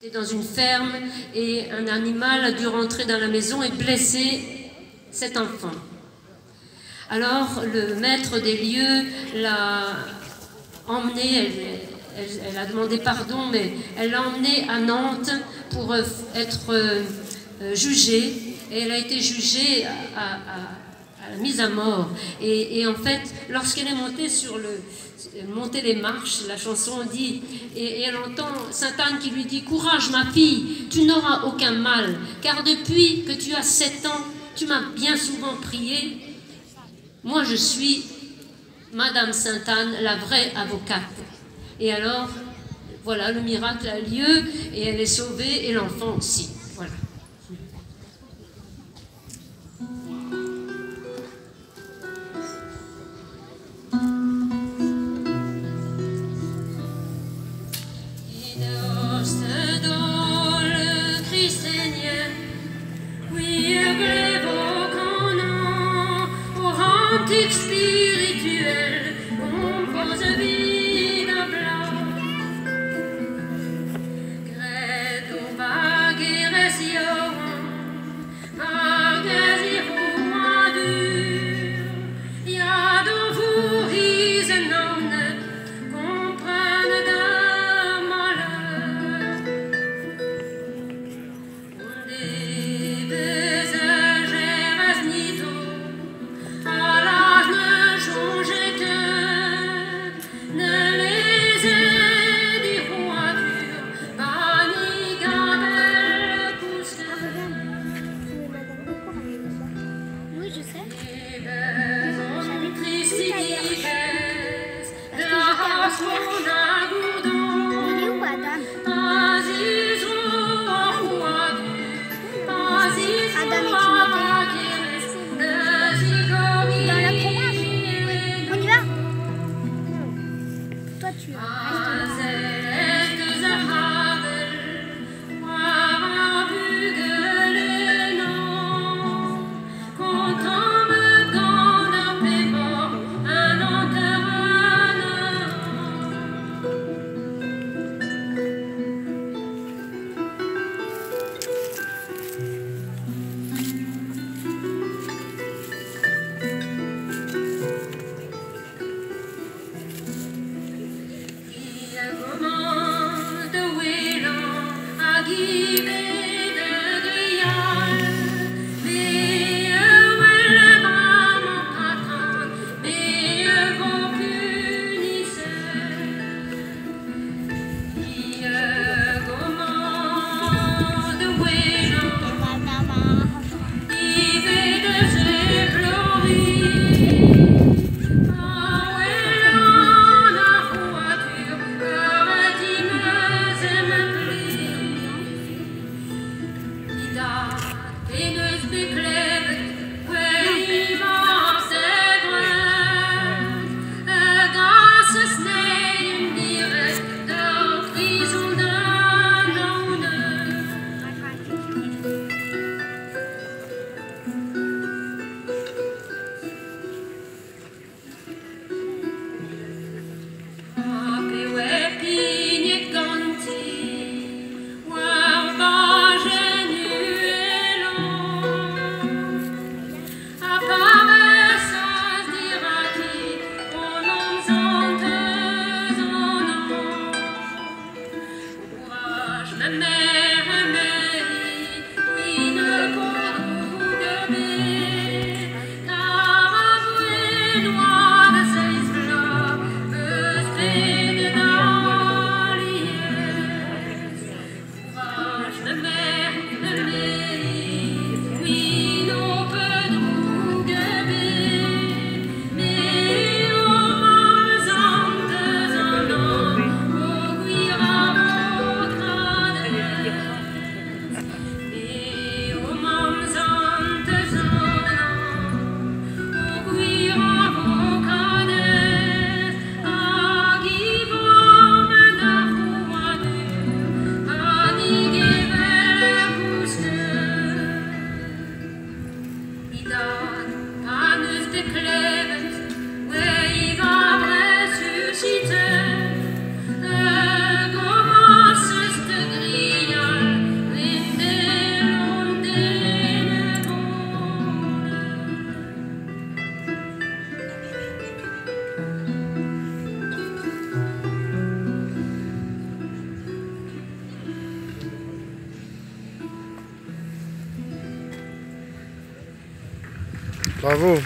Dans une ferme et un animal a dû rentrer dans la maison et blesser cet enfant. Alors le maître des lieux l'a emmené, elle a demandé pardon, mais elle l'a emmené à Nantes pour être jugée, et elle a été jugée à la mise à mort. Et en fait, lorsqu'elle est montée monter les marches, la chanson dit, et elle entend Sainte Anne qui lui dit: courage ma fille, tu n'auras aucun mal, car depuis que tu as 7 ans, tu m'as bien souvent prié. Moi je suis Madame Sainte Anne, la vraie avocate. Et alors, voilà, le miracle a lieu, et elle est sauvée, et l'enfant aussi. Voilà. Spirituel, compose vie de blanc, credo vague résion, magazine dur, y'a de vous his non comprenne de malheur, des visages rasnito. Bravo.